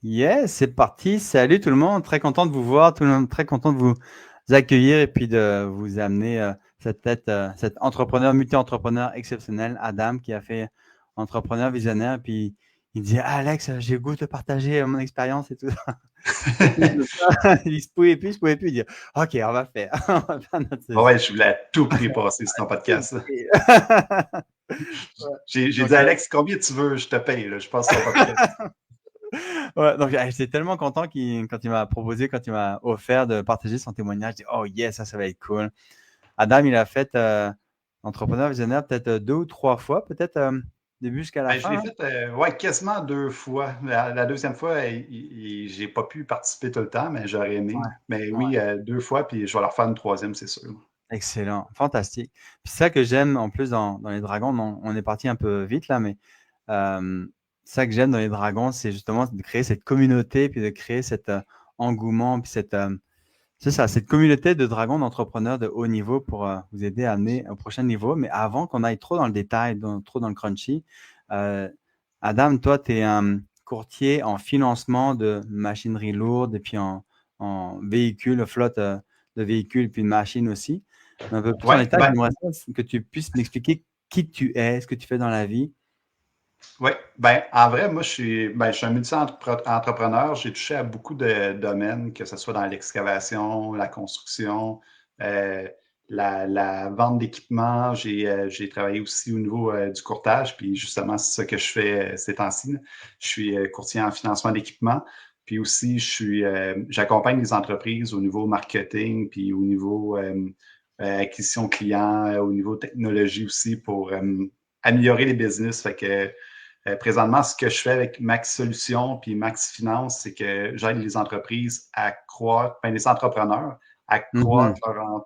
Yes, c'est parti. Salut tout le monde. Très content de vous voir, tout le monde très content de vous accueillir et puis de vous amener cet entrepreneur, multi-entrepreneur exceptionnel, Adam, qui a fait entrepreneur visionnaire. Puis il dit, ah, Alex, j'ai le goût de partager mon expérience et tout ça. Et puis, il se pouvait plus. Il dit, OK, on va faire, on va faire notre Ouais, session. je voulais à tout prix passer sur ton podcast. Ouais. J'ai Donc, dit, Alex, combien tu veux, je te paye, là, je passe ton podcast. ouais, donc j'étais tellement content quand il m'a proposé, quand il m'a offert de partager son témoignage. Je dis, oh yes, ça va être cool. Adam, il a fait entrepreneur visionnaire peut-être 2 ou 3 fois, peut-être début jusqu'à la Ben, je l'ai fin. Hein? fait ouais, quasiment 2 fois. La deuxième fois, j'ai pas pu participer tout le temps, mais j'aurais aimé. Ouais, Mais ouais. oui, 2 fois, puis je vais leur faire une troisième, c'est sûr. Excellent, fantastique. Puis c'est ça que j'aime en plus dans les dragons. On est parti un peu vite là, mais euh, ça que j'aime dans les dragons, c'est justement de créer cette communauté, puis de créer cet engouement, puis c'est ça, cette communauté de dragons d'entrepreneurs de haut niveau pour vous aider à amener au prochain niveau. Mais avant qu'on aille trop dans le détail, trop dans le crunchy, euh, Adam, toi, tu es un courtier en financement de machinerie lourde et puis en véhicules, flotte de véhicules, puis de machines aussi. Mais un peu plus en Ouais, détail, ben, j'aimerais que tu puisses m'expliquer qui tu es, ce que tu fais dans la vie. ouais, ben, en vrai, moi, je suis un multi-entrepreneur. J'ai touché à beaucoup de domaines, que ce soit dans l'excavation, la construction, euh, la vente d'équipements. J'ai travaillé aussi au niveau du courtage, puis justement, c'est ça que je fais ces temps-ci, là. Je suis courtier en financement d'équipement, puis aussi, j'accompagne les entreprises au niveau marketing, puis au niveau acquisition client, au niveau technologie aussi pour améliorer les business. Fait que présentement, ce que je fais avec Max Solutions puis Max Finance, c'est que j'aide les entreprises à croître, ben, les entrepreneurs à croître Mhm. leur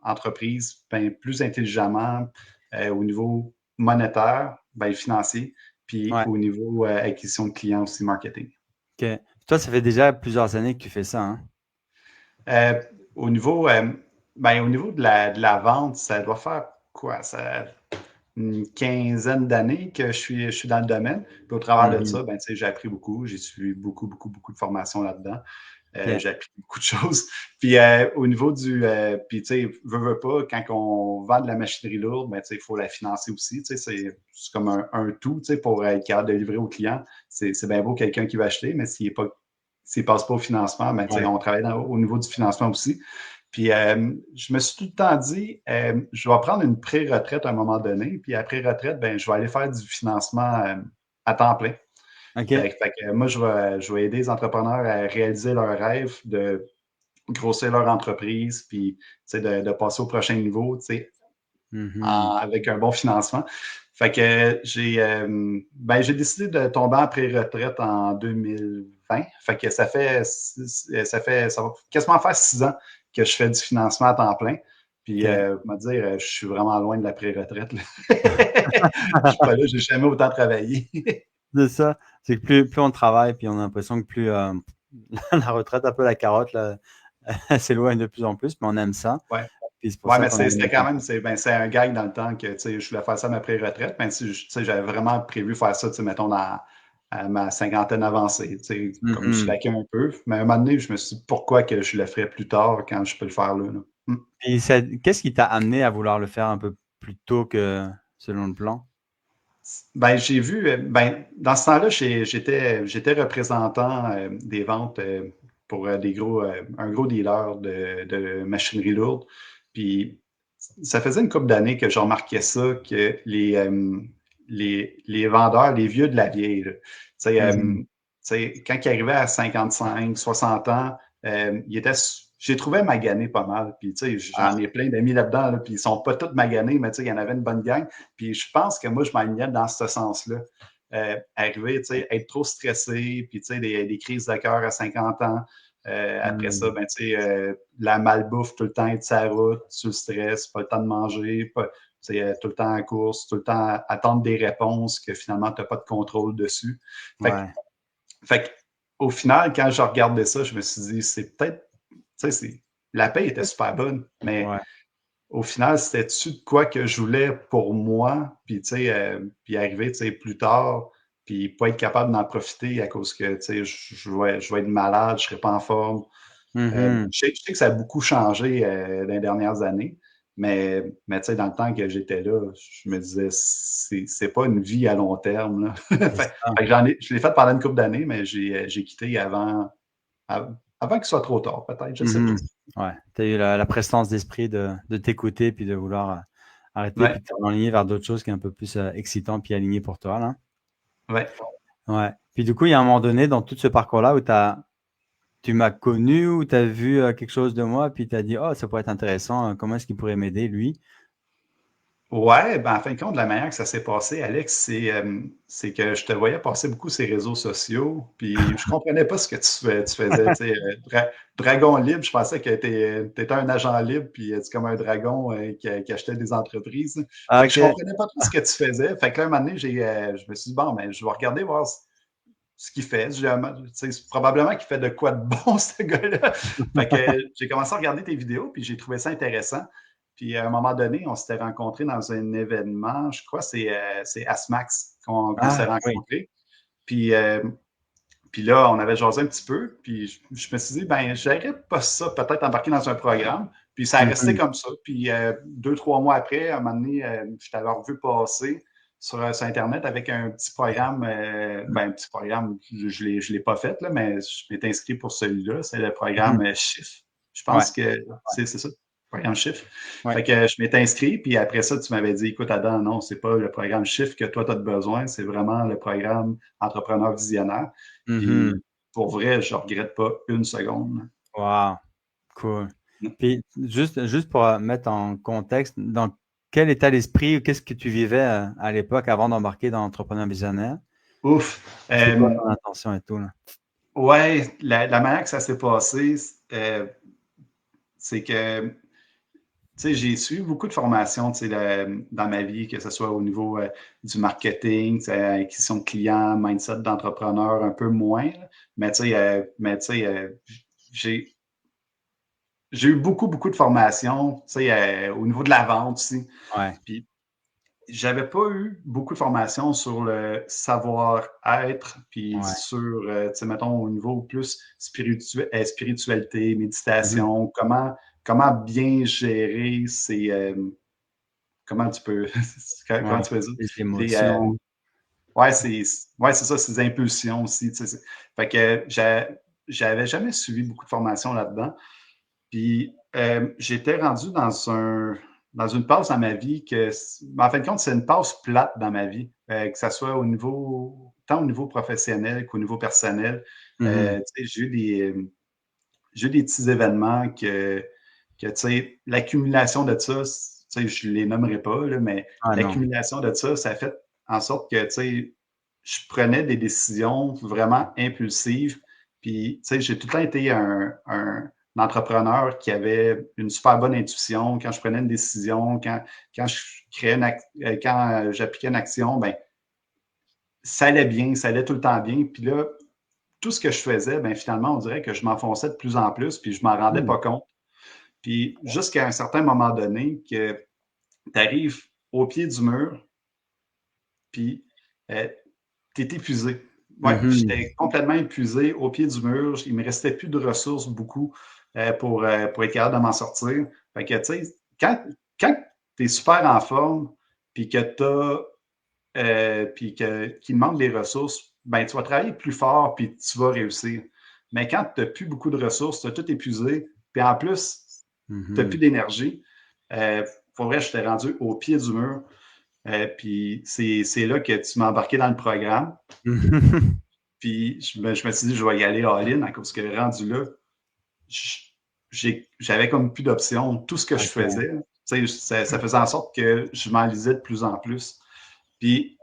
entreprise ben, plus intelligemment au niveau monétaire, ben, financier, puis Ouais, au niveau acquisition de clients aussi, marketing. ok. Toi, ça fait déjà plusieurs années que tu fais ça, hein? Euh, au niveau, au niveau de la vente, ça doit faire quoi? Ça, une quinzaine d'années que je suis dans le domaine. Puis au travers de Mhm. ça, ben, j'ai appris beaucoup. J'ai suivi beaucoup, beaucoup, beaucoup de formations là-dedans. Ok. J'ai appris beaucoup de choses. Puis au niveau puis tu sais, veux pas, quand on vend de la machinerie lourde, ben, il faut la financer aussi. C'est comme un tout, pour être capable de livrer au client. C'est bien beau quelqu'un qui va acheter, mais s'il passe pas au financement, ben, Ouais. on travaille au niveau du financement aussi. Puis je me suis tout le temps dit, je vais prendre une pré-retraite à un moment donné, puis après retraite, ben, je vais aller faire du financement à temps plein. Ok. Fait que moi, je vais aider les entrepreneurs à réaliser leurs rêves, de grossir leur entreprise, puis de passer au prochain niveau, Mhm. avec un bon financement. Fait que j'ai décidé de tomber en pré-retraite en 2020. Fait que ça va quasiment faire 6 ans que je fais du financement à temps plein. Puis, Ok. me dire, je suis vraiment loin de la pré-retraite. Je suis pas là, j'ai jamais autant travaillé. C'est ça. C'est que plus on travaille, puis on a l'impression que plus la retraite, un peu la carotte, là, elle s'éloigne de plus en plus, mais on aime ça. Ouais. Puis c'est pour Ouais, ça mais qu'on aime c'était le quand temps. même, c'est un gag dans le temps que je voulais faire ça à ma pré-retraite. Mais j'avais vraiment prévu faire ça, mettons, à ma cinquantaine avancée, comme Mhm. slacker un peu. Mais à un moment donné, je me suis dit pourquoi que je le ferais plus tard quand je peux le faire là. Hmm. Puis qu'est-ce qui t'a amené à vouloir le faire un peu plus tôt que selon le plan? Ben, j'ai vu, dans ce temps-là, j'étais représentant des ventes pour un gros dealer de machinerie lourde. Puis ça faisait une couple d'années que je remarquais ça, que les vendeurs, les vieux de la vieille, là, Mhm. quand ils arrivaient à 55, 60 ans, j'ai trouvé maganés pas mal. Puis, Ah, j'en ai plein d'amis là-dedans, là, puis ils sont pas tous maganés, mais il y en avait une bonne gang. Puis, je pense que moi, je m'alignais dans ce sens-là. Arriver, être trop stressé, puis, des crises de cœur à 50 ans. Après ça, mhm. la malbouffe, tout le temps être sur la route, sur le stress, pas le temps de manger, tout le temps en course, tout le temps attendre des réponses que finalement, tu n'as pas de contrôle dessus. Fait que, Ouais, au final, quand je regardais ça, je me suis dit, c'est peut-être, la paix était super bonne, mais ouais. au final, c'était-tu de quoi que je voulais pour moi, puis, puis arriver, plus tard, puis pas être capable d'en profiter à cause que, tu sais, je vais être malade, je serai pas en forme. Mhm. Je sais que ça a beaucoup changé dans les dernières années, mais tu sais, dans le temps que j'étais là, je me disais, c'est pas une vie à long terme, là. C'est ça. Fait que je l'ai fait pendant une couple d'années, mais j'ai quitté avant qu'il soit trop tard, peut-être, je sais pas. Mhm. Ouais, tu as eu la prestance d'esprit de t'écouter puis de vouloir arrêter puis Ouais, de t'aligner vers d'autres choses qui est un peu plus excitant puis aligné pour toi, là. ouais. Ouais. Puis du coup, il y a un moment donné dans tout ce parcours-là où tu m'as connu, où tu as vu quelque chose de moi, puis tu as dit, oh, ça pourrait être intéressant, comment est-ce qu'il pourrait m'aider, lui? Ouais, ben, en fin de compte, la manière que ça s'est passé, Alex, c'est que je te voyais passer beaucoup ces réseaux sociaux, puis je comprenais pas ce que tu faisais. Tu sais, dragon libre, je pensais que tu étais un agent libre, puis tu comme un dragon qui achetait des entreprises. Fait que je OK. comprenais pas trop ce que tu faisais. Fait que là, un moment donné, je me suis dit, bon, ben, je vais regarder voir ce qu'il fait. Tu sais, probablement qu'il fait de quoi de bon, ce gars-là. Fait que j'ai commencé à regarder tes vidéos, puis j'ai trouvé ça intéressant. Puis à un moment donné, on s'était rencontrés dans un événement, je crois que c'est Asmax qu'on s'est Ah, oui. rencontrés. Puis, puis là, on avait jasé un petit peu, puis je me suis dit, ben, j'aurais pas ça, peut-être embarquer dans un programme. Puis ça a resté Mhm. comme ça. Puis 2, 3 mois après, à un moment donné, je t'avais revu passer sur Internet avec un petit programme, ben, un petit programme, je l'ai pas fait, là, mais je m'étais inscrit pour celui-là. C'est le programme Mhm. Shift. Je Ouais, pense que c'est ça, le programme Shift. ouais. Fait que je m'étais inscrit, puis après ça, tu m'avais dit, écoute, Adam, non, c'est pas le programme Shift que toi, tu as besoin, c'est vraiment le programme Entrepreneur Visionnaire. Mhm. Puis pour vrai, je regrette pas une seconde. Wow, cool. Puis juste pour mettre en contexte, dans quel état d'esprit ou qu'est-ce que tu vivais à l'époque avant d'embarquer dans l'entrepreneuriat visionnaire? Ouf. C'est quoi ton intention et tout, là? Ouais, la manière que ça s'est passé, c'est que tu sais, j'ai suivi beaucoup de formations, tu sais, dans ma vie, que ce soit au niveau du marketing, tu sais, acquisition de clients, mindset d'entrepreneur, un peu moins. Là. Mais tu sais, j'ai j'ai eu beaucoup, beaucoup de formations, tu sais, au niveau de la vente aussi. Ouais. Puis j'avais pas eu beaucoup de formations sur le savoir-être, puis Ouais. sur, tu sais, mettons, au niveau plus spiritualité, Mhm. méditation, comment bien gérer ces, comment tu peux, Ouais. comment tu peux dire, Les les, émotions. ouais, c'est ça, ces impulsions aussi, tu sais. Fait que j'avais jamais suivi beaucoup de formations là-dedans. Puis j'étais rendu dans une passe dans ma vie en fin de compte, c'est une passe plate dans ma vie, que ce soit tant au niveau professionnel qu'au niveau personnel. Mhm. Tu sais, j'ai eu des petits événements que tu sais, l'accumulation de ça, tu sais, je les nommerai pas, là, mais Ah non. l'accumulation de ça a fait en sorte que, tu sais, je prenais des décisions vraiment impulsives. Puis, tu sais, j'ai tout le temps été un entrepreneur qui avait une super bonne intuition. Quand je prenais une décision, quand je créais quand j'appliquais une action, ben ça allait bien, ça allait tout le temps bien. Puis là, tout ce que je faisais, ben finalement, on dirait que je m'enfonçais de plus en plus, puis je m'en rendais Hmm. pas compte. Puis jusqu'à un certain moment donné, que tu arrives au pied du mur, puis tu es épuisé. Ouais, Mhm. j'étais complètement épuisé au pied du mur. Il me restait plus de ressources beaucoup pour être capable de m'en sortir. Fait que, tu sais, quand tu es super en forme, puis que qu'il manque des ressources, ben, tu vas travailler plus fort, puis tu vas réussir. Mais quand tu n'as plus beaucoup de ressources, tu as tout épuisé, puis en plus, tu n'as plus Mhm. d'énergie. Pour vrai, je t'ai rendu au pied du mur. Puis c'est là que tu m'as embarqué dans le programme. Mhm. Puis je me suis dit, je vais y aller all-in, à cause que rendu là, j'avais comme plus d'options. Tout ce que je OK. faisais, ça faisait en sorte que je m'enlisais de plus en plus. Puis,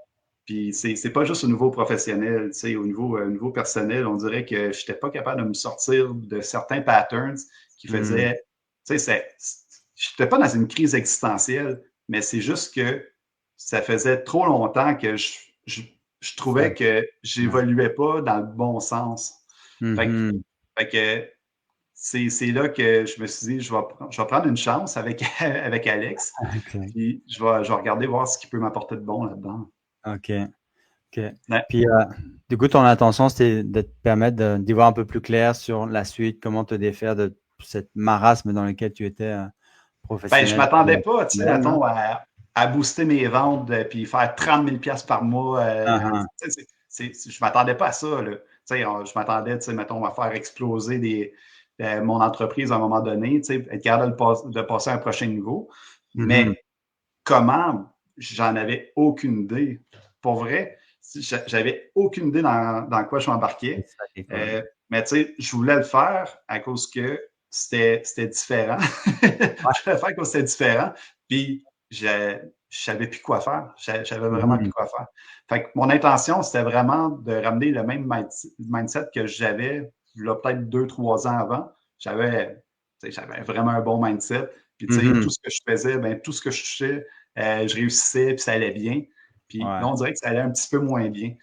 puis c'est pas juste au niveau professionnel, au niveau personnel, on dirait que je n'étais pas capable de me sortir de certains patterns qui Hmm. faisaient, tu sais, je n'étais pas dans une crise existentielle, mais c'est juste que ça faisait trop longtemps que je, je Ça- trouvais que ouais. j'évoluais pas dans le bon sens. Fait que, Mhm. fait que c'est là que je me suis dit, je vais prendre une chance avec, avec Alex, OK. puis je vais regarder voir ce qu'il peut m'apporter de bon là-dedans. OK. OK. Ouais. Puis, du coup, ton intention, c'était de te permettre d'y voir un peu plus clair sur la suite, comment te défaire de cette marasme dans lequel tu étais Ben, je professionnel puis m'attendais pas, tu sais, personnel, là. mettons, à booster mes ventes puis faire 30 000 par mois. Ah, Tu sais, je m'attendais pas à ça, là. Tu sais, je m'attendais, tu sais, mettons, à faire exploser mon entreprise à un moment donné, tu sais, être capable de passer à un prochain niveau. mhm. Mais comment, j'en avais aucune idée. Pour vrai, j'avais aucune idée dans quoi je m'embarquais. C'est ça qui est cool. Mais tu sais, je voulais le faire à cause que c'était différent. Je voulais le faire à cause que c'était différent. Puis, je ne savais plus quoi faire. J'avais vraiment plus Mhm. quoi faire. Fait que mon intention, c'était vraiment de ramener le même mindset que j'avais là, peut-être 2, 3 ans avant. J'avais vraiment un bon mindset. Puis, tu sais, tout Mhm. ce que je faisais, ben, tout ce que je touchais, je réussissais, puis ça allait bien. Puis là, Ouais. on dirait que ça allait un petit peu moins bien.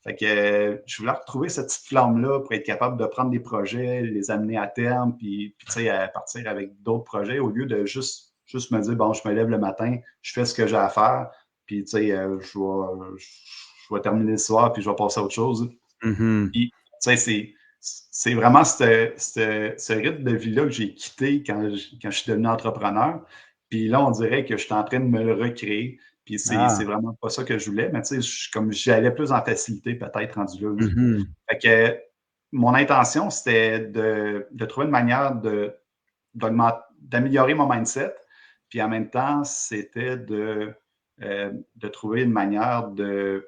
Fait que je voulais retrouver cette petite flamme-là pour être capable de prendre des projets, les amener à terme, puis tu sais, à partir avec d'autres projets au lieu de juste me dire, bon, je me lève le matin, je fais ce que j'ai à faire, puis tu sais, je vais terminer le soir, puis je vais passer à autre chose. Mhm. Puis, tu sais, c'est vraiment ce rythme de vie-là que j'ai quitté quand je suis devenu entrepreneur. Puis là, on dirait que je suis en train de me le recréer. Puis c'est Ah. vraiment pas ça que je voulais, mais tu sais, comme j'allais plus en facilité, peut-être rendu là. Mhm. Fait que mon intention, c'était de trouver une manière d'améliorer mon mindset. Puis en même temps, c'était de trouver une manière de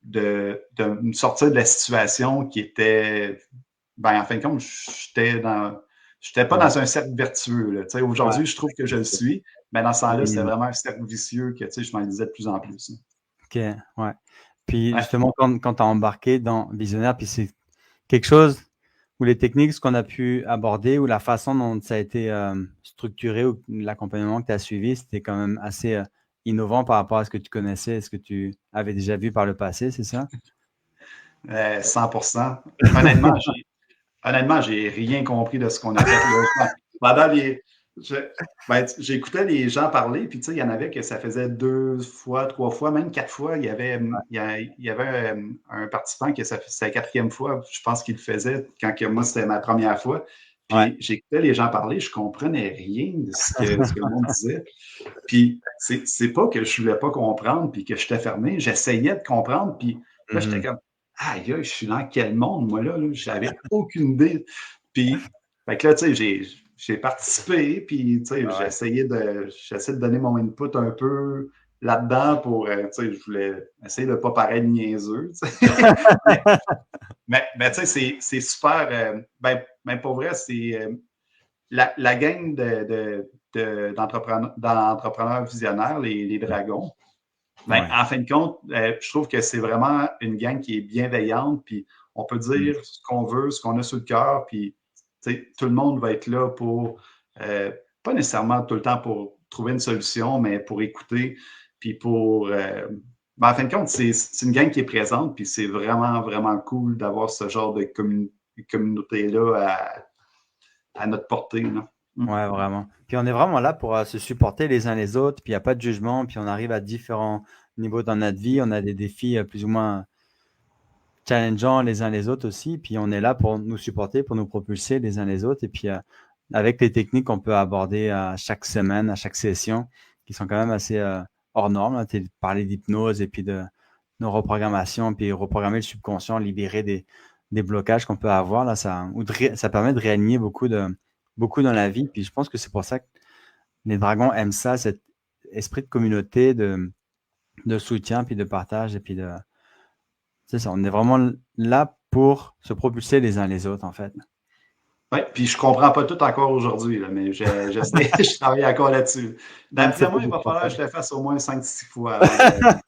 me sortir de la situation qui était. Ben, en fin de compte, j'étais pas Ouais. dans un cercle vertueux. Là. Tu sais, Ouais. aujourd'hui, je trouve que je le suis, mais dans ce temps-là, c'était Mhm. vraiment un cercle vicieux que tu sais, je m'en disais de plus en plus. OK, ouais. Puis Ouais. justement, quand tu as embarqué dans Visionnaire, puis c'est quelque chose où les techniques, ce qu'on a pu aborder, ou la façon dont ça a été structuré, ou l'accompagnement que tu as suivi, c'était quand même assez innovant par rapport à ce que tu connaissais, ce que tu avais déjà vu par le passé, c'est ça? 100%. Honnêtement, j'ai rien compris de ce qu'on a fait là. Pendant les. je- j'écoutais les gens parler, puis tu sais, il y en avait que ça faisait 2 fois, 3 fois, même 4 fois. Il y avait un participant que c'était la 4e fois, je pense qu'il le faisait quand que moi, c'était ma première fois. Ouais. Puis j'écoutais les gens parler, je comprenais rien de ce que le monde disait. Puis c'est pas que je voulais pas comprendre, puis que j'étais fermé. J'essayais de comprendre, puis là, j'étais Mhm. comme aïe, aïe, je suis dans quel monde, moi, là? J'avais aucune idée. Puis, fait que là, tu sais, j'ai participé, puis, tu sais, Ah ouais. j'essaie de donner mon input un peu là-dedans pour, tu sais, je voulais essayer de ne pas paraître niaiseux, tu sais. mais, mais tu sais, c'est super, ben, pour vrai, c'est la gang d'entrepreneurs visionnaires, les dragons. Ben, Ouais. en fin de compte, je trouve que c'est vraiment une gang qui est bienveillante, puis on peut Mhm. dire ce qu'on veut, ce qu'on a sur le cœur, puis tout le monde va être là pour, pas nécessairement tout le temps pour trouver une solution, mais pour écouter, puis pour. Ben, en fin de compte, c'est une gang qui est présente, puis c'est vraiment, vraiment cool d'avoir ce genre de communauté-là à notre portée. Là. Mm. Ouais, vraiment. Puis on est vraiment là pour se supporter les uns les autres, puis il n'y a pas de jugement, puis on arrive à différents niveaux dans notre vie, on a des défis plus ou moins challengeants les uns les autres aussi, puis on est là pour nous supporter, pour nous propulser les uns les autres, et puis avec les techniques qu'on peut aborder à chaque semaine, à chaque session, qui sont quand même assez hors normes, là. Parler d'hypnose et puis de nos reprogrammations, puis reprogrammer le subconscient, libérer des blocages qu'on peut avoir, là, ça permet de réaligner beaucoup dans la vie, puis je pense que c'est pour ça que les dragons aiment ça, cet esprit de communauté, de soutien, puis de partage, et puis c'est ça, on est vraiment là pour se propulser les uns les autres, en fait. Oui, puis je comprends pas tout encore aujourd'hui, là, mais j'essaie, je travaille encore là-dessus. Même si ça D'après fait moi, il du va falloir que progrès. je le fasse au moins 5, 6 fois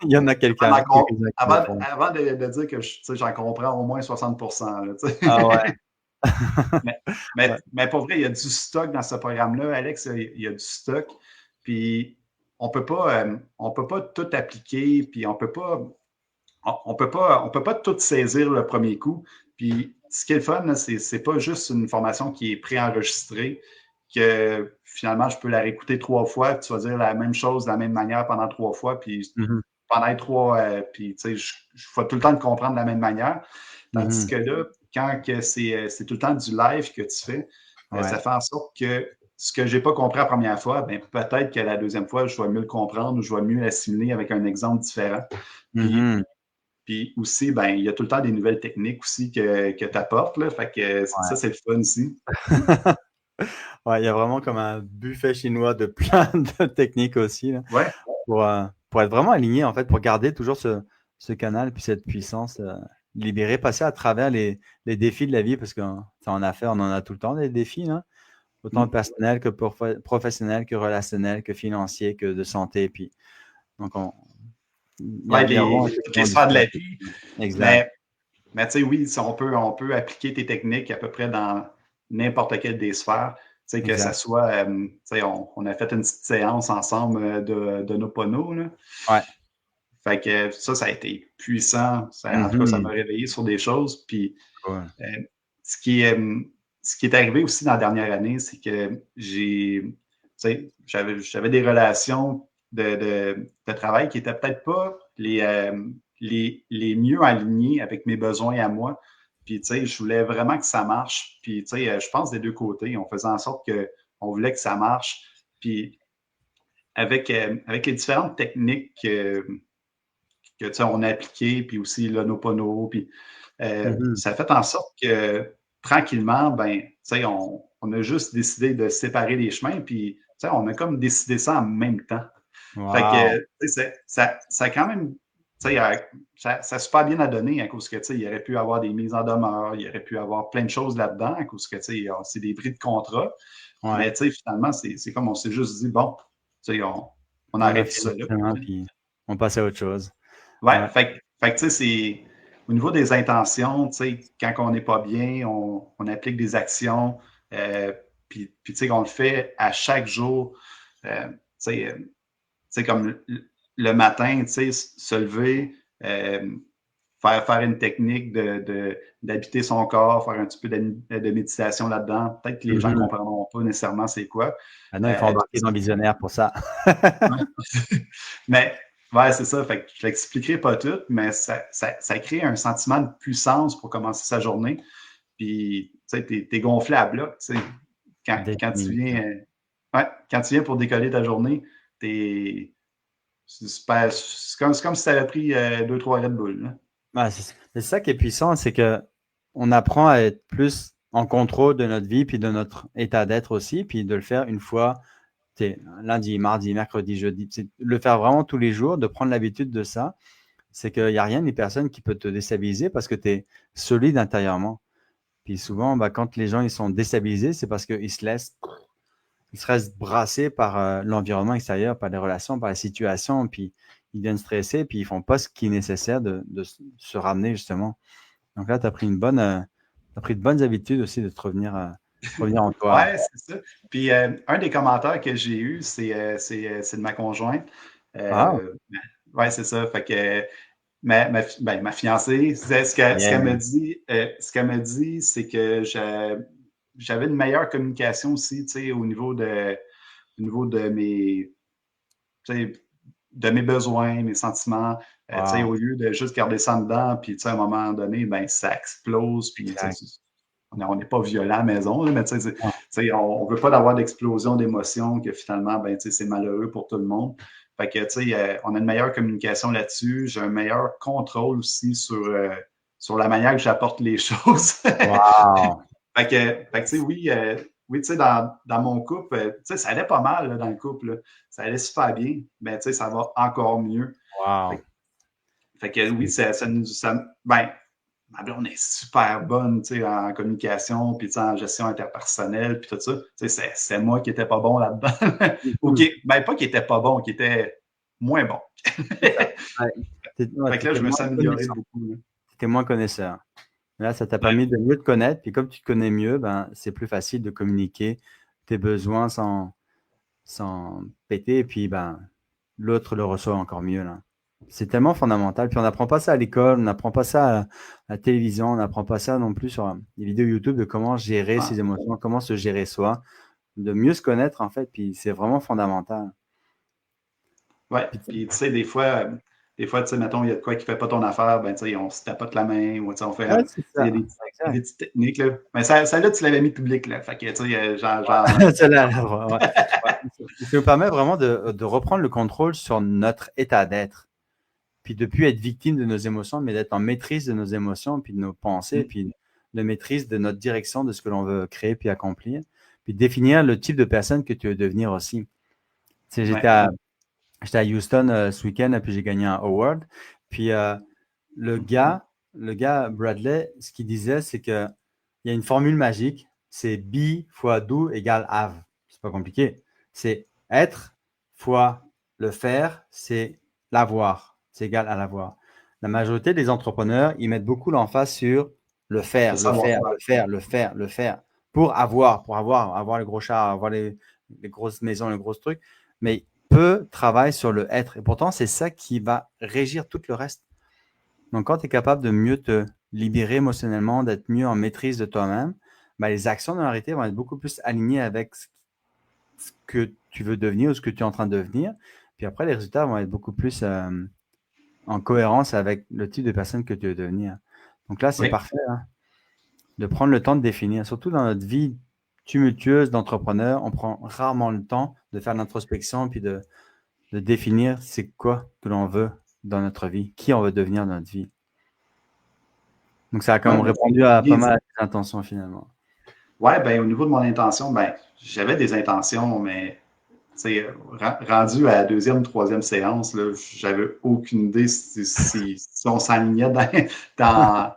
Il y en a avant, quelques-uns qui le font. avant de dire que tu sais, j'en comprends au moins 60%. Là, tu sais. Ah ouais. mais, Ouais. mais pour vrai, il y a du stock dans ce programme-là. Alex, il y a du stock. Puis on peut pas tout appliquer, puis on peut pas tout saisir le premier coup. Puis ce qui est le fun, là, c'est pas juste une formation qui est préenregistrée, que finalement je peux la réécouter 3 fois, puis tu vas dire la même chose de la même manière pendant 3 fois, puis Mhm. pendant les trois, puis tu sais, je vais tout le temps te comprendre de la même manière. Tandis Mhm. que là, quand que c'est tout le temps du live que tu fais, ça Ouais. fait en sorte que ce que j'ai pas compris la première fois, ben, peut-être que la deuxième fois, je vais mieux le comprendre ou je vais mieux l'assimiler avec un exemple différent. Puis, Mhm. puis aussi, ben, il y a tout le temps des nouvelles techniques aussi que tu apportes, là. Fait que ça, Ouais. c'est le fun aussi. Ouais, il y a vraiment comme un buffet chinois de plein de techniques aussi là, Ouais, pour être vraiment aligné en fait, pour garder toujours ce canal puis cette puissance libérée, passer à travers les défis de la vie parce qu'en affaires, on en a tout le temps des défis, là, autant mm. personnels que professionnels, que relationnels, que financiers, que de santé. Puis, donc, Ouais, il y a vraiment toutes les effectivement sphères de la différents vie. défis. Exact, Mais tu sais, oui, si on peut appliquer tes techniques à peu près dans n'importe quelle des sphères. Tu sais, que ça exact. soit, tu sais, on a fait une petite séance ensemble de Nopono, là. Ouais. Fait que ça a été puissant. En tout cas, ça m'a Mhm. réveillé sur des choses. Puis, Cool. euh, ce qui est, ce qui est arrivé aussi dans la dernière année, c'est que tu sais, j'avais des relations de travail qui n'étaient peut-être pas les mieux alignées avec mes besoins à moi. Puis, tu sais, je voulais vraiment que ça marche. Puis, tu sais, je pense des deux côtés. On faisait en sorte qu'on voulait que ça marche. Puis, avec les différentes techniques que tu sais, on a appliquées, puis aussi l'Honopono, puis Mhm. ça a fait en sorte que tranquillement, ben, tu sais, on a juste décidé de séparer les chemins, puis tu sais, on a comme décidé ça en même temps. Fait que, Wow. tu sais, ça a quand même, tu sais, ça a super bien à donner à cause que, tu sais, il aurait pu avoir des mises en demeure, il aurait pu avoir plein de choses là-dedans à cause que, tu sais, c'est des bris de contrat. Ouais. Mais, tu sais, finalement, c'est comme on s'est juste dit, bon, tu sais, on On a arrête fait ça le là. chemin, puis on passe à autre chose. Ouais, Ouais. fait que, tu sais, c'est au niveau des intentions, tu sais, quand on n'est pas bien, on applique des actions, euh, puis tu sais, on le fait à chaque jour. Tu sais, comme le matin, tu sais, se lever, euh, faire une technique d'habiter son corps, faire un petit peu de méditation là-dedans. Peut-être que les gens ne Mhm. comprendront pas nécessairement c'est quoi. Maintenant, il faut embarquer dans le visionnaire pour ça. Mais ouais, c'est ça. Fait que je l'expliquerai pas tout, mais ça crée un sentiment de puissance pour commencer sa journée. Puis, tu sais, t'es gonflé à bloc, tu sais. Quand tu viens, Définitivement. ouais, quand tu viens pour décoller ta journée, t'es, c'est comme si tu avais pris deux, trois Red Bull, là. Ouais, c'est ça qui est puissant, c'est que on apprend à être plus en contrôle de notre vie puis de notre état d'être aussi, puis de le faire une fois, lundi, mardi, mercredi, jeudi, c'est le faire vraiment tous les jours, de prendre l'habitude de ça, c'est qu'il n'y a rien ni personne qui peut te déstabiliser parce que tu es solide intérieurement. Puis souvent, bah, quand les gens ils sont déstabilisés, c'est parce ils se restent brassés par l'environnement extérieur, par les relations, par la situation, puis ils viennent stresser, puis ils font pas ce qui est nécessaire de se ramener justement. Donc là, tu as pris t'as pris de bonnes habitudes aussi de te revenir en toi. Ouais, c'est ça. Puis un des commentaires que j'ai eu, c'est de ma conjointe. Ah, Ouais, c'est ça. Fait que ma fiancée, ce qu'elle yeah. me dit, c'est que j'avais une meilleure communication aussi, tu sais, au niveau de tu sais, de mes besoins, mes sentiments, tu sais, Wow, au lieu de juste garder ça en dedans, puis tu sais, à un moment donné, ben ça explose, puis tu exact. sais, on n'est pas violent à la maison, là, mais tu sais, Non, on ne veut pas avoir d'explosion d'émotions que finalement, ben, tu sais, c'est malheureux pour tout le monde. Fait que, tu sais, on a une meilleure communication là-dessus. J'ai un meilleur contrôle aussi sur la manière que j'apporte les choses. wow. Fait que, tu sais, oui, oui, tu sais, dans mon couple, tu sais, ça allait pas mal, là, dans le couple, là. Ça allait super bien, mais tu sais, ça va encore mieux. Wow. Fait, fait que oui, ben, ma blonde est super bonne, tu sais, en communication, puis tu sais, en gestion interpersonnelle, puis tout ça. Tu sais, c'est moi qui étais pas bon là-dedans. OK, Mhm. ben pas qui était pas bon, qui était moins bon. C'est ça. Fait Ouais. Ouais, que là, t'étais je me moins suis amélioré connaissant, beaucoup, là. t'étais moins connaisseur. Là, ça t'a Ouais, permis de mieux te connaître, puis comme tu te connais mieux, ben, c'est plus facile de communiquer tes besoins sans péter, et puis ben, l'autre le reçoit encore mieux, là. C'est tellement fondamental. Puis on n'apprend pas ça à l'école, on n'apprend pas ça à la télévision, on n'apprend pas ça non plus sur les vidéos YouTube de comment gérer ouais, ses émotions, comment se gérer soi, de mieux se connaître en fait. Puis c'est vraiment fondamental. ouais. Puis, Puis tu sais, des fois, des fois, tu sais, mettons, il y a de quoi qui ne fait pas ton affaire, ben, tu sais, on se tapote la main, ou tu sais, on fait Ouais, c'est il y a ça. des Exact. petites techniques, là. Mais celle-là, tu l'avais mis public, là. Fait que, tu sais, Celle-là, ouais, ouais. Ouais. Ça nous permet vraiment de reprendre le contrôle sur notre état d'être. Puis de plus être victime de nos émotions, mais d'être en maîtrise de nos émotions, puis de nos pensées, puis de maîtrise de notre direction, de ce que l'on veut créer puis accomplir. Puis définir le type de personne que tu veux devenir aussi. Tu sais, ouais, j'étais à Houston ce week-end, puis j'ai gagné un award. Puis le gars Bradley, ce qu'il disait, c'est que il y a une formule magique, c'est be fois do égale have. C'est pas compliqué. C'est être fois le faire, c'est l'avoir. C'est égal à l'avoir. La majorité des entrepreneurs, ils mettent beaucoup l'emphase sur le le faire, le faire, savoir-faire. le faire, le faire, le faire, pour avoir le gros char, avoir les grosses maisons, les gros trucs. Mais peu travaillent sur le être. Et pourtant, c'est ça qui va régir tout le reste. Donc, quand tu es capable de mieux te libérer émotionnellement, d'être mieux en maîtrise de toi-même, ben, les actions de la réalité vont être beaucoup plus alignées avec ce que tu veux devenir ou ce que tu es en train de devenir. Puis après, les résultats vont être beaucoup plus en cohérence avec le type de personne que tu veux devenir. Donc là, c'est Oui. parfait hein, de prendre le temps de définir. Surtout dans notre vie tumultueuse d'entrepreneur, on prend rarement le temps de faire l'introspection puis de définir c'est quoi que l'on veut dans notre vie, qui on veut devenir dans notre vie. Donc, ça a Ouais, comme ben, répondu à pas bien mal dit. à tes intentions finalement. Ouais, ben, au niveau de mon intention, ben, j'avais des intentions, mais tu sais, rendu à la deuxième, troisième séance, là, j'avais aucune idée si on s'alignait dans,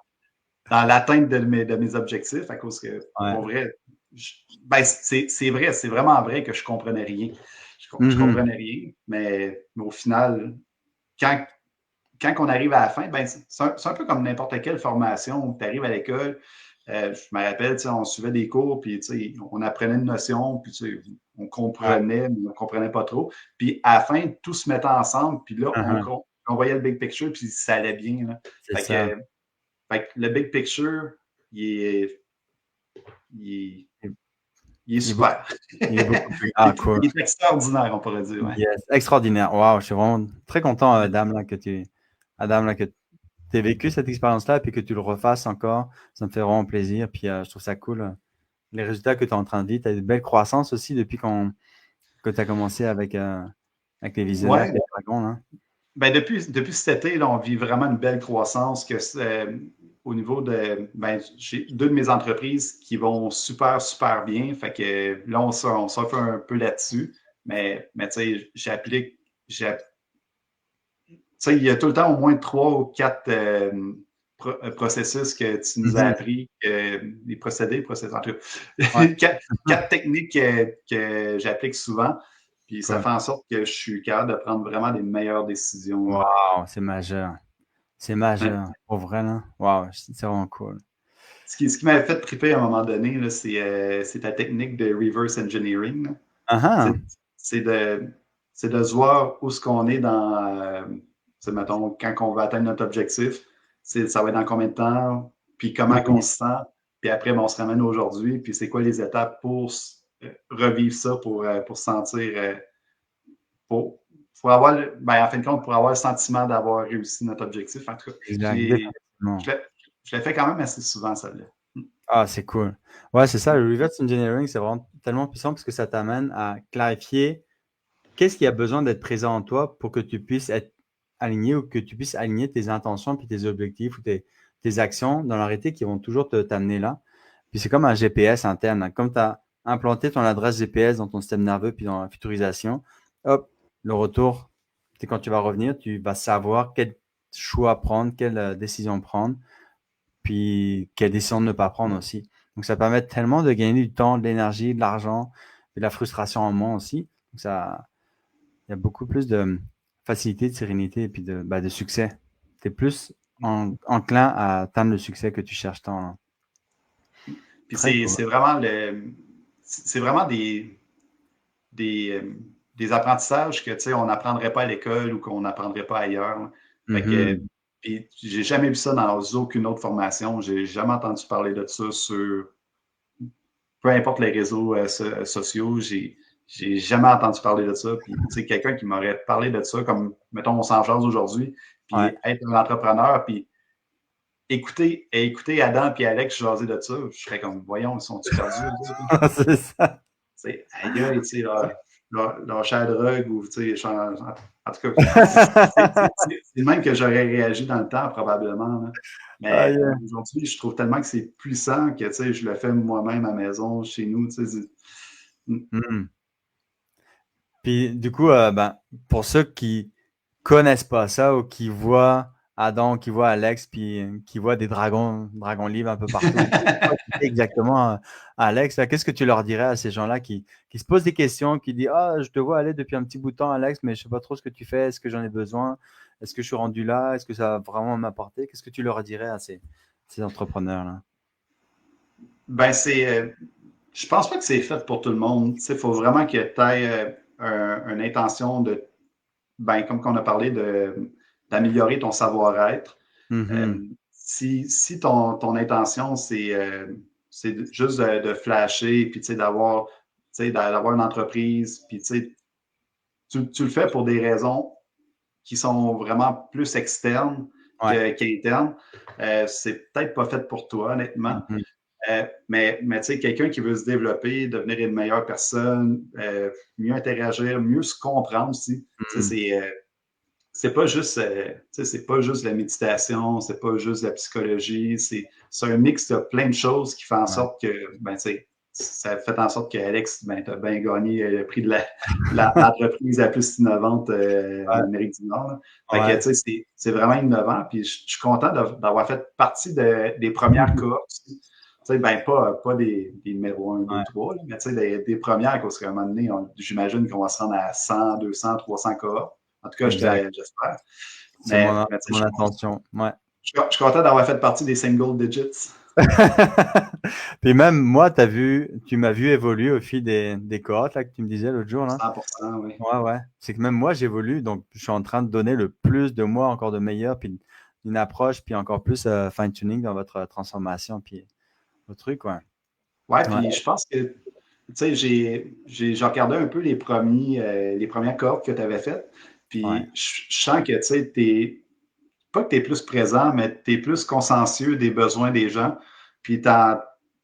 dans l'atteinte de mes objectifs, à cause que, Ouais. pour vrai, ben, c'est vrai, c'est vraiment vrai que je comprenais rien. Je Mhm. comprenais rien, mais au final, quand, quand on arrive à la fin, ben, c'est un peu comme n'importe quelle formation où tu arrives à l'école. Je me rappelle, on suivait des cours, puis on apprenait une notion, puis on Ouais. comprenait, mais on ne comprenait pas trop. Puis à la fin, tout se mettait ensemble, puis là, Mhm. on voyait le big picture, puis ça allait bien. Là. C'est Fait ça. que, fait que le big picture, il est, il est, Il il est il est beaucoup, super. il est beaucoup plus. Ah, cool. Il est extraordinaire, on pourrait dire. Ouais. Yes. Extraordinaire. Wow, je suis vraiment très content, Adam, là, que tu aies vécu cette expérience-là, puis que tu le refasses encore. Ça me fait vraiment plaisir. Puis je trouve ça cool. Les résultats que tu es en train de vivre. Tu as une belle croissance aussi depuis que tu as commencé avec les visionnaires, avec Ouais, les dragons. Hein. ben depuis cet été, là, on vit vraiment une belle croissance au niveau de. Ben, j'ai deux de mes entreprises qui vont super, super bien. Fait que là, on s'offre un peu là-dessus. Mais tu sais, tu sais, il y a tout le temps au moins trois ou quatre processus que tu nous as Mhm. appris, des procédés, en tout Ouais. cas, quatre techniques que j'applique souvent. Puis ça Cool. fait en sorte que je suis capable de prendre vraiment des meilleures décisions. Wow, c'est majeur. C'est Ouais. majeur. Pour vrai, là. Wow, c'est vraiment cool. Ce qui m'avait fait triper à un moment donné, là, c'est ta technique de reverse engineering. Là. Ah C'est, ah. c'est de, c'est de se voir où ce qu'on est mettons, quand on veut atteindre notre objectif, ça va être dans combien de temps, puis comment on Mhm. se sent, puis après, ben, on se ramène aujourd'hui, puis c'est quoi les étapes pour revivre ça, pour se sentir, pour, pour avoir, ben, en fin de compte, pour avoir le sentiment d'avoir réussi notre objectif. En tout cas, Exact, définitivement. je l'ai fait quand même assez souvent, celle-là. Ah, c'est cool. Ouais, c'est ça. Le reverse engineering, c'est vraiment tellement puissant parce que ça t'amène à clarifier qu'est-ce qui a besoin d'être présent en toi pour que tu puisses être aligné ou que tu puisses aligner tes intentions puis tes objectifs ou tes actions dans la réalité qui vont toujours t'amener là. Puis c'est comme un GPS interne. Hein. Comme tu as implanté ton adresse GPS dans ton système nerveux puis dans la futurisation, hop, le retour, c'est quand tu vas revenir, tu vas savoir quel choix prendre, quelle décision prendre, puis quelle décision ne pas prendre aussi. Donc ça permet tellement de gagner du temps, de l'énergie, de l'argent, et de la frustration en moins aussi. Donc ça, il y a beaucoup plus de facilité, de sérénité et puis de succès. Tu es plus enclin à atteindre le succès que tu cherches tant. Là. Puis Très cool. c'est vraiment des, euh, des apprentissages que, tu sais, on n'apprendrait pas à l'école ou qu'on n'apprendrait pas ailleurs. Là. Fait que, Mhm. puis j'ai jamais vu ça dans aucune autre formation. J'ai jamais entendu parler de ça sur peu importe les réseaux sociaux. j'ai jamais entendu parler de ça. Puis, tu sais, quelqu'un qui m'aurait parlé de ça, comme, mettons, on s'en jase aujourd'hui, Ouais. puis être un entrepreneur, puis écouter Adam et Alex jaser de ça, je serais comme, voyons, ils sont-tu perdus, eux autres? C'est ça. Aïe, aïe, tu sais, leur chat de drogue, ou, tu sais, en tout cas, c'est le même que j'aurais réagi dans le temps, probablement. Là. Aïe, Mais aujourd'hui, je trouve tellement que c'est puissant que, tu sais, je le fais moi-même à la maison, chez nous, tu sais. Hmm. Puis du coup, ben, pour ceux qui connaissent pas ça ou qui voient Adam, qui voient Alex, puis qui voient des dragons libres un peu partout, qui savent pas qui c'est exactement Alex, là, qu'est-ce que tu leur dirais à ces gens-là qui se posent des questions, qui disent ah, je te vois aller depuis un petit bout de temps, Alex, mais je sais pas trop ce que tu fais, est-ce que j'en ai besoin, est-ce que je suis rendu là, est-ce que ça va vraiment m'apporter? Qu'est-ce que tu leur dirais à ces entrepreneurs-là? Ben, je pense pas que c'est fait pour tout le monde. Il faut vraiment que tu aies une intention de, ben, comme qu'on a parlé, d'améliorer ton savoir-être. Mhm. Si ton intention, c'est juste de flasher, puis d'avoir une entreprise, puis tu le fais pour des raisons qui sont vraiment plus externes Ouais. qu'internes, c'est peut-être pas fait pour toi, honnêtement. Mhm. Mais tu sais, quelqu'un qui veut se développer, devenir une meilleure personne, mieux interagir, mieux se comprendre aussi. Mhm. C'est pas juste, c'est pas juste la méditation, c'est pas juste la psychologie, c'est un mix de plein de choses qui fait en Ouais. sorte que, ben, tu sais, ça fait en sorte qu'Alex, ben, t'as bien gagné le prix de l'entreprise la plus innovante en Ouais. Amérique du Nord. Là. Fait que, Ouais. tu sais, c'est vraiment innovant. Puis je suis content d'avoir fait partie des premières cohortes. Tu sais, ben, pas des numéros 1, 2, Ouais. 3, là, mais tu sais, des premières, parce qu'à un moment donné, j'imagine qu'on va se rendre à 100, 200, 300 cohortes. En tout cas, Exact. j'espère. C'est Mais c'est mon intention. Ouais. je suis content d'avoir fait partie des single digits. Puis même moi, tu m'as vu évoluer au fil des cohortes là, que tu me disais l'autre jour là. 100%, oui. Ouais, ouais. C'est que même moi, j'évolue, donc je suis en train de donner le plus de moi, encore de meilleur, puis une approche, puis encore plus fine-tuning dans votre transformation, puis vos trucs, ouais. Ouais, Ouais, puis je pense que, tu sais, j'ai regardé un peu les premières cohortes que tu avais faites, ouais. puis je sens que, tu sais, pas que tu es plus présent, mais tu es plus consciencieux des besoins des gens, puis tu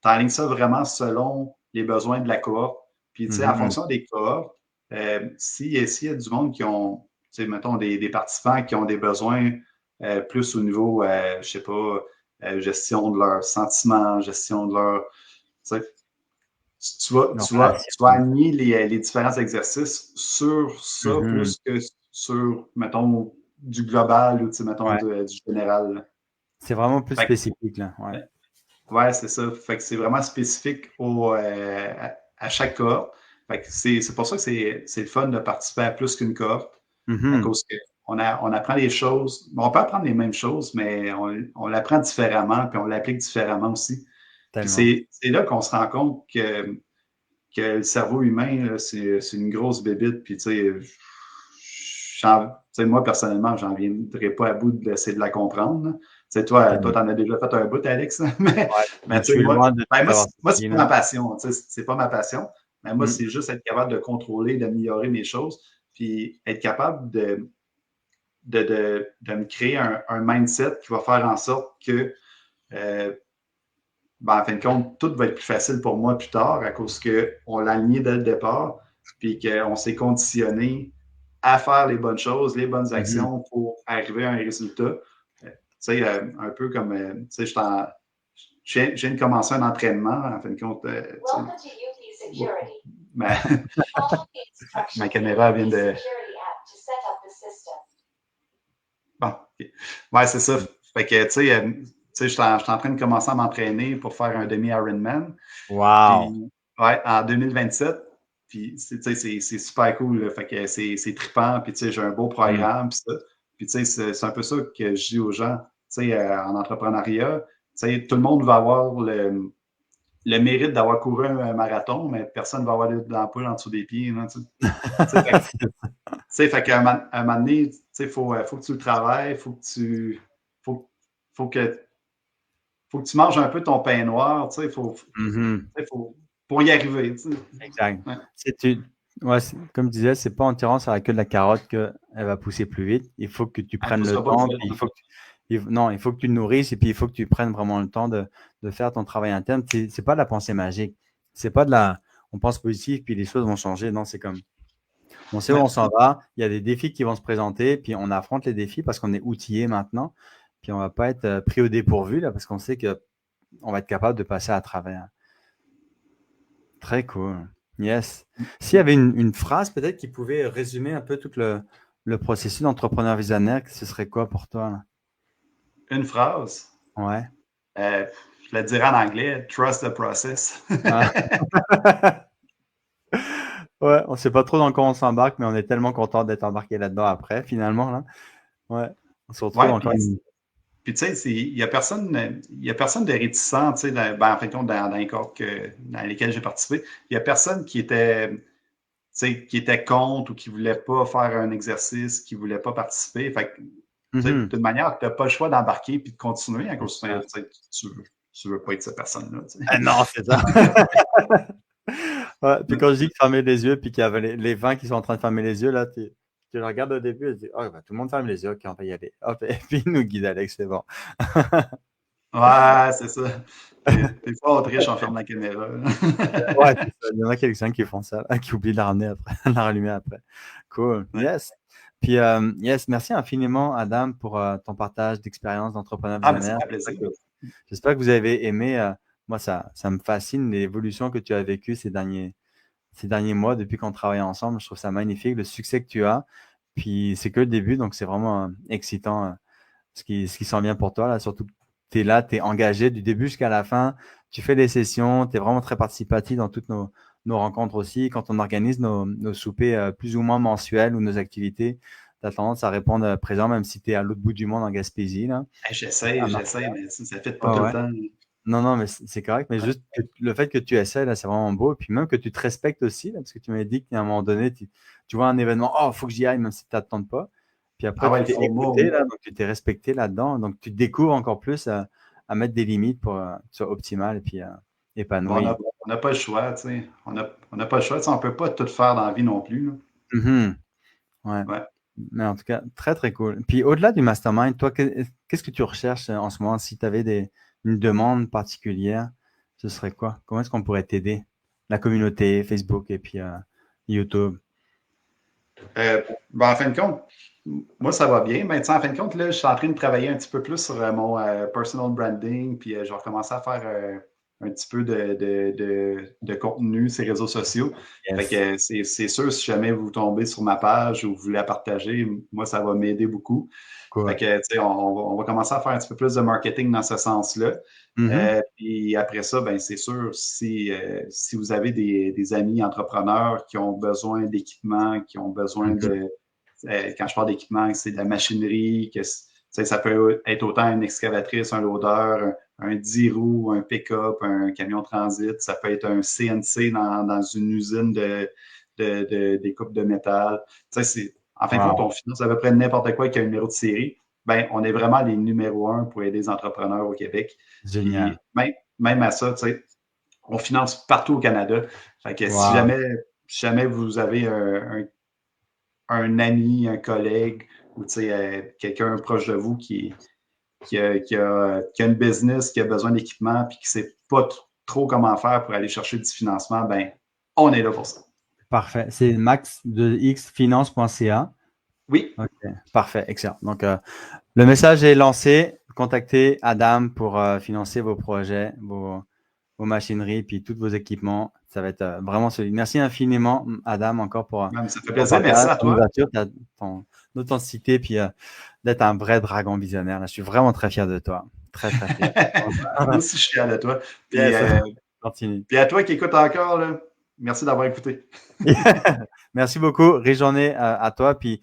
alignes ça vraiment selon les besoins de la cohorte. Puis, tu sais, en Mhm. fonction des cohortes, s'il y a du monde qui ont, tu sais, mettons, des participants qui ont des besoins plus au niveau, je sais pas, gestion de leurs sentiments, gestion de leur. Tu sais, Leur relation. tu vas aligner les différents exercices sur ça Mhm. plus que sur, mettons, du global ou, tu sais, mettons, Ouais. du général. Là. C'est vraiment plus Fait spécifique, là. Ouais. ouais, c'est ça. Fait que c'est vraiment spécifique à chaque cohorte. Fait que c'est pour ça que c'est le fun de participer à plus qu'une cohorte, à Mhm. cause que on apprend les choses. On peut apprendre les mêmes choses, mais on l'apprend différemment, puis on l'applique différemment aussi. Puis Tellement. c'est là qu'on se rend compte que le cerveau humain, là, c'est une grosse bébite. Puis, moi, personnellement, j'en viendrai pas à bout d'essayer de la comprendre. Tu sais, toi, Tellement. t'en as déjà fait un bout, Alex. Mais, Ouais. mais Mais tu je sais, suis loin de ben, tout avoir c'est suivi, pas là. ma passion. Tu sais, c'est pas ma passion. Mais moi, Mm. c'est juste être capable de contrôler, d'améliorer mes choses, puis être capable de me créer un mindset qui va faire en sorte que euh, ben, en fin de compte, tout va être plus facile pour moi plus tard à cause qu'on l'a aligné dès le départ, puis qu'on s'est conditionné à faire les bonnes choses, les bonnes Mhm. actions pour arriver à un résultat. Tu sais, un peu comme, tu sais, je viens de commencer un entraînement, en fin de compte. Ma, ma caméra vient de. Bon, ok. Ouais, c'est ça. Fait que, tu sais, je suis en train de commencer à m'entraîner pour faire un demi-Ironman. Wow. Puis, ouais, en 2027. Puis, c'est super cool. Là. Fait que c'est trippant. Puis, tu sais, j'ai un beau Mm. programme. Puis, ça. Puis, tu sais, c'est un peu ça que je dis aux gens. Tu sais, en entrepreneuriat, tu sais, tout le monde va avoir le mérite d'avoir couru un marathon, mais personne ne va avoir d'ampoule en dessous des pieds. Là, tu sais. Fait qu'à un moment donné, tu sais, faut que tu le travailles, faut, faut que, faut que tu manges un peu ton pain noir, tu sais, Mhm. faut, pour y arriver. Tu sais. Exact. Ouais. Tu sais, Ouais, comme je disais, c'est pas en tirant sur la queue de la carotte qu'elle va pousser plus vite. Il faut que tu Elle ne prennes le poussera pas tout temps, seul. puis non, il faut que tu le nourrisses et puis il faut que tu prennes vraiment le temps de faire ton travail interne. C'est pas de la pensée magique. C'est pas de la, on pense positif puis les choses vont changer. Non, c'est comme, on sait où on Ouais. s'en va. Il y a des défis qui vont se présenter, puis on affronte les défis parce qu'on est outillé maintenant. Puis on va pas être pris au dépourvu là, parce qu'on sait que on va être capable de passer à travers. Très cool. Yes. S'il y avait une phrase peut-être qui pouvait résumer un peu tout le processus d'entrepreneur visionnaire, ce serait quoi pour toi, là? Une phrase. Ouais. Euh, je la dirais en anglais, trust the process. Ah. Ouais, on sait pas trop dans quoi on s'embarque, mais on est tellement content d'être embarqué là-dedans après, finalement, là. Ouais. On se retrouve Ouais, encore une. puis tu sais, il y a personne de réticent, tu sais, en fin de compte, dans les corps dans lesquels j'ai participé, il y a personne tu sais, qui était contre ou qui voulait pas faire un exercice, qui voulait pas participer. Fait que, tu sais, de Mhm. toute manière, tu n'as pas le choix d'embarquer puis de continuer à C'est cause ça. tu sais, tu veux pas être cette personne-là, tu Ah non, c'est ça. Ouais, puis quand je dis que fermer les yeux, puis qu'il y avait les 20 qui sont en train de fermer les yeux, là, tu le regardes au début et tu dis, oh, bah, tout le monde ferme les yeux, ok, on va y aller. Hop, et puis il nous guide, Alex, c'est bon. Ouais, c'est ça. Des fois, on triche, on ferme la caméra. Ouais, c'est ça. Il y en a quelques-uns qui font ça, qui oublient de la ramener après, de la rallumer après. Cool. Ouais. Yes. Puis, yes, merci infiniment, Adam, pour ton partage d'expérience d'entrepreneur Ah, mais ça visionnaire. me fait plaisir. J'espère que vous avez aimé. Moi, ça me fascine l'évolution que tu as vécue ces derniers mois depuis qu'on travaille ensemble. Je trouve ça magnifique, le succès que tu as. Puis, c'est que le début, donc c'est vraiment excitant ce qui s'en vient pour toi. Là. Surtout que tu es là, tu es engagé du début jusqu'à la fin. Tu fais des sessions, tu es vraiment très participatif dans toutes nos rencontres aussi. Quand on organise nos soupers plus ou moins mensuels ou nos activités, tu as tendance à répondre présent, même si tu es à l'autre bout du monde en Gaspésie. Là. Hey, Ah, non. j'essaie, mais ça ne fait pas Ouais, tout le ouais. temps. Non, non, mais c'est correct. Mais Ouais. juste le fait que tu essaies, là, c'est vraiment beau. Et puis même que tu te respectes aussi, là, parce que tu m'avais dit qu'à un moment donné, tu vois un événement, oh, il faut que j'y aille, même si tu t'attends pas. Puis Ah après, ouais, tu le t'es FOMO. écouté, là, donc tu t'es respecté là-dedans. Donc tu te découvres encore plus à mettre des limites pour que tu sois optimal et puis Bon, épanoui. on n'a pas le choix, tu sais. On n'a pas le choix. Tu sais, on ne peut pas tout faire dans la vie non plus, là. Mhm. Ouais. Ouais. Mais en tout cas, très, très cool. Puis au-delà du mastermind, toi, qu'est-ce que tu recherches en ce moment? Si tu avais une demande particulière, ce serait quoi? Comment est-ce qu'on pourrait t'aider? La communauté, Facebook et puis YouTube. Ben, en fin de compte, moi, ça va bien. Mais tu sais, en fin de compte, là, je suis en train de travailler un petit peu plus sur mon personal branding, puis je vais recommencer à faire un petit peu de contenu sur les réseaux sociaux. Fait que Yes. c'est sûr, si jamais vous tombez sur ma page ou vous voulez la partager, moi, ça va m'aider beaucoup. Fait Cool. que, tu sais, on va commencer à faire un petit peu plus de marketing dans ce sens-là. Mhm. Puis après ça, ben, c'est sûr, si vous avez des amis entrepreneurs qui ont besoin d'équipement, qui ont besoin Mhm. de, quand je parle d'équipement, c'est de la machinerie, ça peut être autant une excavatrice, un loader, un 10 roues, un pick-up, un camion transit, ça peut être un CNC dans une usine des coupes de métal. En fin de compte, Wow. on finance à peu près n'importe quoi qui a un numéro de série. Ben, on est vraiment les numéros un pour aider les entrepreneurs au Québec. Génial. Puis même à ça, on finance partout au Canada. Fait que Wow. si jamais vous avez un ami, un collègue ou quelqu'un proche de vous qui a une business, qui a besoin d'équipement puis qui ne sait pas trop comment faire pour aller chercher du financement, ben, on est là pour ça. Parfait. C'est max de xfinance.ca. Oui, OK. Parfait. Excellent. Donc, le message est lancé. Contactez Adam pour financer vos projets, vos machineries, puis tous vos équipements. Ça va être vraiment solide. Merci infiniment, Adam, encore ça fait ton plaisir. Merci partage, à ton toi. ouverture, ton authenticité, puis d'être un vrai dragon visionnaire. Là, je suis vraiment très fier de toi. Très, très fier. Moi aussi, je suis fier de toi. Puis, Yes. Continue. puis à toi qui écoutes encore, là, merci d'avoir écouté. Merci beaucoup. Riche journée à toi. Puis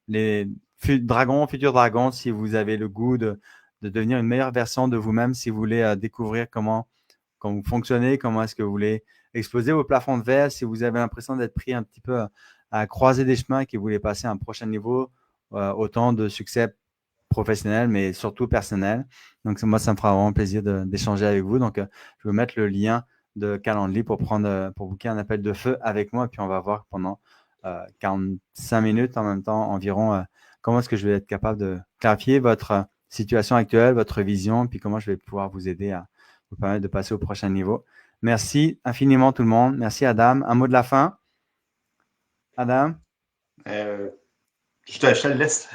les dragons, futurs dragons, si vous avez le goût de devenir une meilleure version de vous-même, si vous voulez découvrir comment vous fonctionnez, comment est-ce que vous voulez exploser vos plafonds de verre, si vous avez l'impression d'être pris un petit peu à croiser des chemins et que vous voulez passer à un prochain niveau, autant de succès professionnel, mais surtout personnel. Donc, moi, ça me fera vraiment plaisir d'échanger avec vous. Donc, je vais mettre le lien de Calendly pour booker un appel de feu avec moi. Puis on va voir pendant 45 minutes en même temps environ comment est-ce que je vais être capable de clarifier votre situation actuelle, votre vision, puis comment je vais pouvoir vous aider à vous permettre de passer au prochain niveau. Merci infiniment tout le monde. Merci Adam. Un mot de la fin? Adam? Je te le laisse.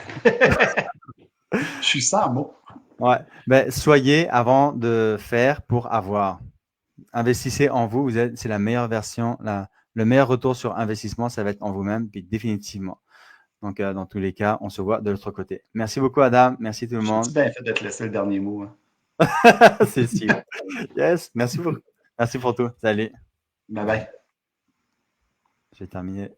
Je suis sans mots. Ouais. Ben, soyez avant de faire pour avoir. Investissez en vous. C'est la meilleure version. Le meilleur retour sur investissement, ça va être en vous-même, puis définitivement. Donc, dans tous les cas, on se voit de l'autre côté. Merci beaucoup, Adam. Merci tout le monde. J'ai bien fait de te laisser le dernier mot. Hein. C'est sûr. Yes. Merci pour tout. Salut. Bye bye. J'ai terminé.